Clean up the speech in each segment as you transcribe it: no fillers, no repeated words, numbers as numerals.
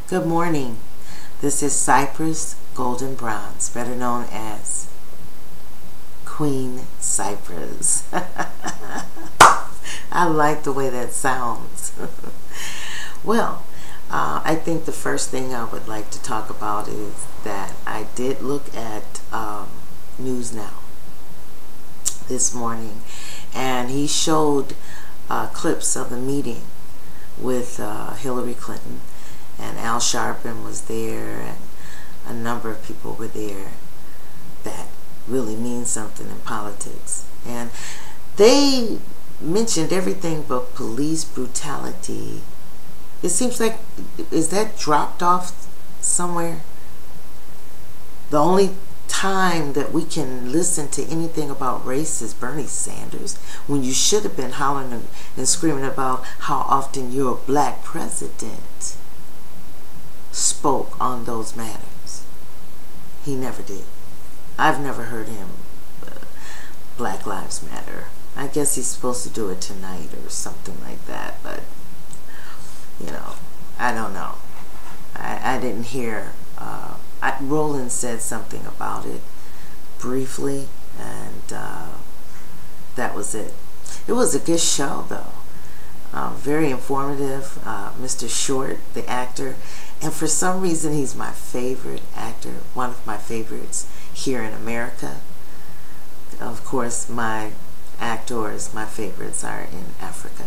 Good morning. This is Cypress Golden Bronze, better known as Queen Cypress. I like the way that sounds. Well, I think the first thing I would like to talk about is that I did look at News Now this morning, and he showed clips of the meeting with Hillary Clinton, and Al Sharpton was there, and a number of people were there that really mean something in politics. And they mentioned everything but police brutality. It seems like, is that dropped off somewhere? The only time that we can listen to anything about race is Bernie Sanders, when you should have been hollering and screaming about how often your black president spoke on those matters. He never did. I've never heard him Black Lives Matter. I guess he's supposed to do it tonight or something like that, but you know, I don't know. I didn't hear. Roland said something about it briefly, and that was it. It was a good show, though. Very informative. Mr. Short, the actor, and for some reason he's my favorite actor, one of my favorites here in America. Of course, my actors, my favorites are in Africa,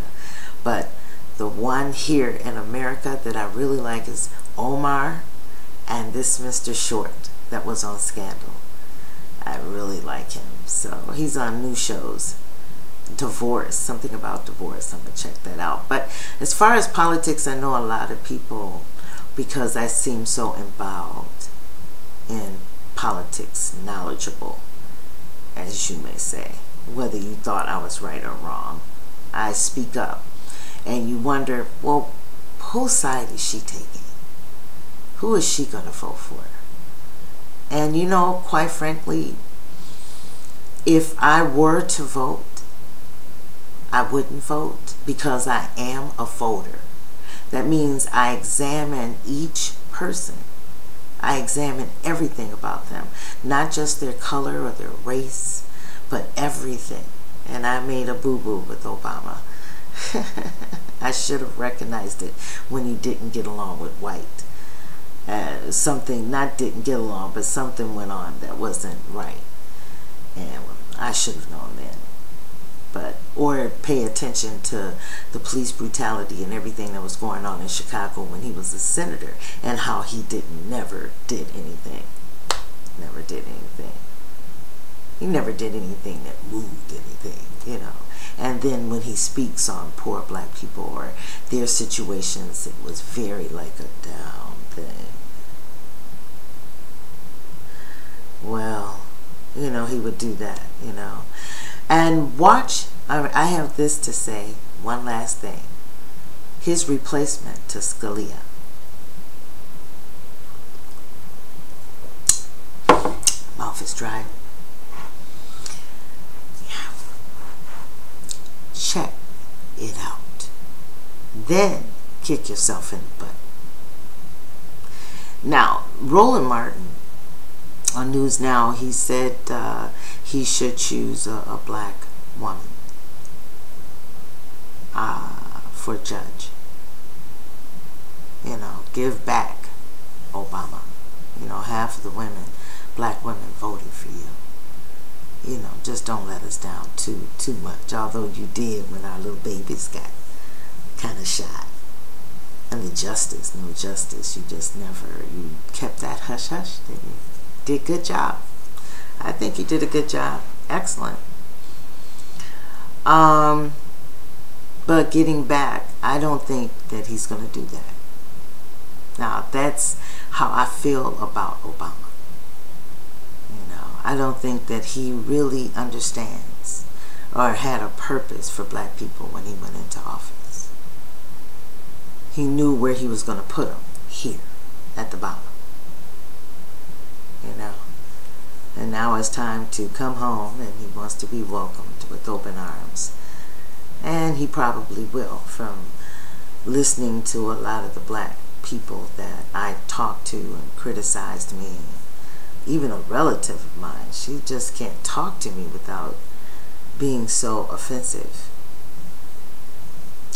but the one here in America that I really like is Omar, and this Mr. Short that was on Scandal. I really like him. So he's on new shows. Divorce, something about divorce. I'm gonna check that out. But as far as politics, I know a lot of people, because I seem so involved in politics, knowledgeable, as you may say, whether you thought I was right or wrong. I speak up, and you wonder, well, whose side is she taking? Who is she gonna vote for? And you know, quite frankly, if I were to vote, I wouldn't vote, because I am a voter. That means I examine each person. I examine everything about them, not just their color or their race, but everything. And I made a boo-boo with Obama. I should have recognized it when he didn't get along with white. Something, not didn't get along, but something went on that wasn't right. And I should have known then. But, or pay attention to the police brutality and everything that was going on in Chicago when he was a senator, and how he never did anything. Never did anything. He never did anything that moved anything, you know. And then when he speaks on poor black people or their situations, it was very like a down thing. Well, you know, he would do that, you know. And watch, I have this to say, one last thing. His replacement to Scalia. Mouth is dry. Yeah. Check it out. Then kick yourself in the butt. Now, Roland Martin on News Now, he said he should choose a black woman for judge. You know, give back, Obama. You know, half of the women, black women, voted for you. You know, just don't let us down too much. Although you did when our little babies got kind of shot. And the justice, no justice. You just never, you kept that hush-hush, didn't you? Did a good job. I think you did a good job. Excellent. But getting back, I don't think that he's going to do that. Now, that's how I feel about Obama. You know, I don't think that he really understands or had a purpose for black people when he went into office. He knew where he was going to put them, here, at the bottom. You know, and now it's time to come home, and he wants to be welcomed with open arms. And he probably will, from listening to a lot of the black people that I talked to and criticized me. Even a relative of mine, she just can't talk to me without being so offensive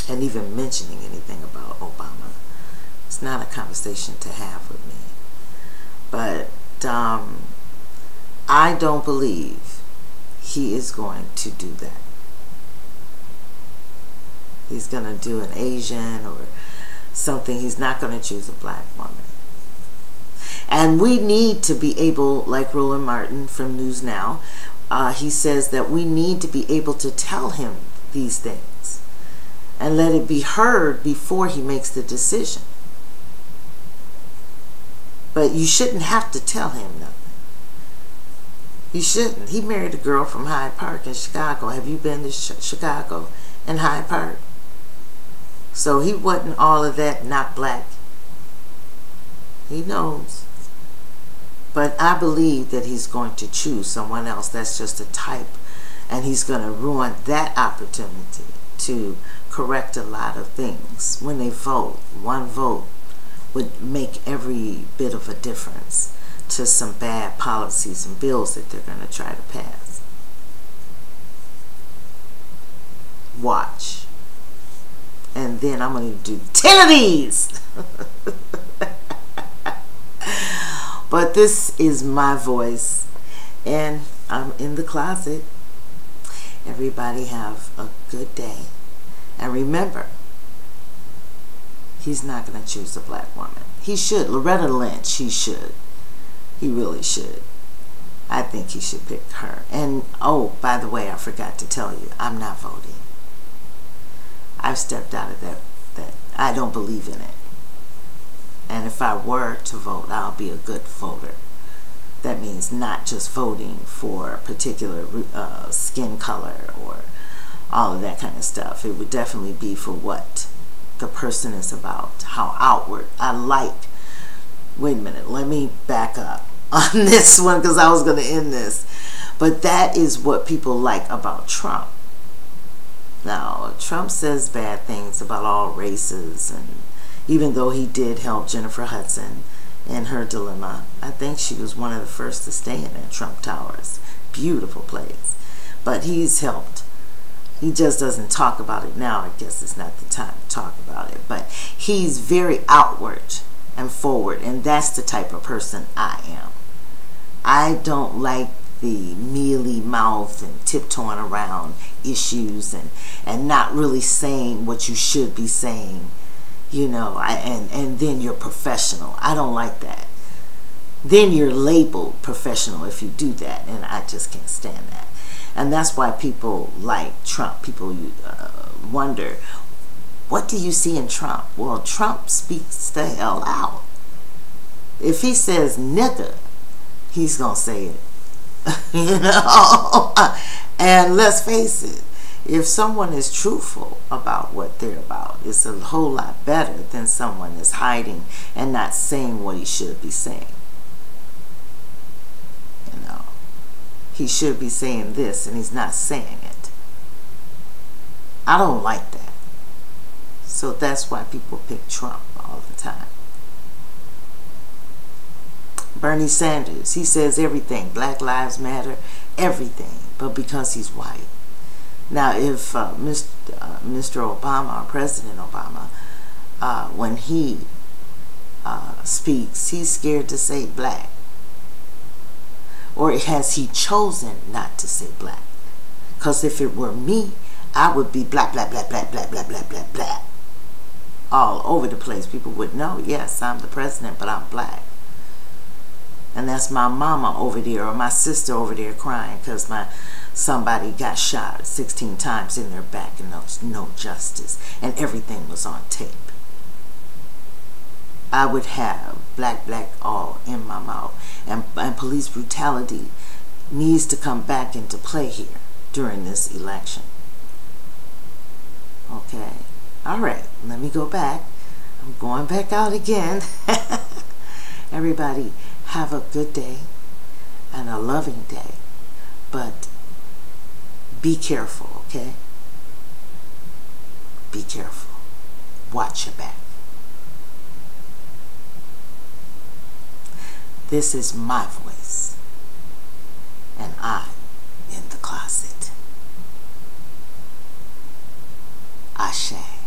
and even mentioning anything about Obama. It's not a conversation to have with me. But I don't believe he is going to do that. He's going to do an Asian or something. He's not going to choose a black woman. And we need to be able, like Roland Martin from News Now, he says that we need to be able to tell him these things and let it be heard before he makes the decision. But you shouldn't have to tell him nothing. You shouldn't. He married a girl from Hyde Park in Chicago. Have you been to Chicago and Hyde Park? So he wasn't all of that, not black. He knows. But I believe that he's going to choose someone else that's just a type, and he's going to ruin that opportunity to correct a lot of things. When they vote, one vote would make every bit of a difference to some bad policies and bills that they're going to try to pass. Watch. And then I'm going to do 10 of these. But this is my voice, and I'm in the closet. Everybody have a good day. And remember, he's not going to choose a black woman. He should. Loretta Lynch, he should. He really should. I think he should pick her. And, oh, by the way, I forgot to tell you, I'm not voting. I've stepped out of that. I don't believe in it. And if I were to vote, I'll be a good voter. That means not just voting for a particular skin color or all of that kind of stuff. It would definitely be for what the person is about, how outward. I like, wait a minute, let me back up on this one because I was going to end this. But that is what people like about Trump. Now, Trump says bad things about all races, and even though he did help Jennifer Hudson in her dilemma, I think she was one of the first to stay in that Trump Towers. Beautiful place. But he's helped. He just doesn't talk about it now. I guess it's not the time to talk about it. But he's very outward and forward, and that's the type of person I am. I don't like the mealy mouth and tiptoeing around issues and not really saying what you should be saying, you know, and then you're professional. I don't like that. Then you're labeled professional if you do that, and I just can't stand that. And that's why people like Trump. People wonder, what do you see in Trump? Well, Trump speaks the hell out. If he says nigger, he's going to say it. You know? And let's face it, if someone is truthful about what they're about, it's a whole lot better than someone is hiding and not saying what he should be saying. You know? He should be saying this and he's not saying it. I don't like that. So that's why people pick Trump all the time. Bernie Sanders, he says everything. Black Lives Matter, everything. But because he's white. Now, if Mr. Obama, or President Obama, when he speaks, he's scared to say black. Or has he chosen not to say black? Because if it were me, I would be black, black, black, black, black, black, black, black, black. All over the place. People would know, yes, I'm the president, but I'm black. And that's my mama over there or my sister over there crying because somebody got shot 16 times in their back and there was no justice. And everything was on tape. I would have black, black all in my mouth. And police brutality needs to come back into play here during this election. Okay. All right. Let me go back. I'm going back out again. Everybody, have a good day and a loving day. But be careful, okay? Be careful. Watch your back. This is my voice, and I'm in the closet. Ashe.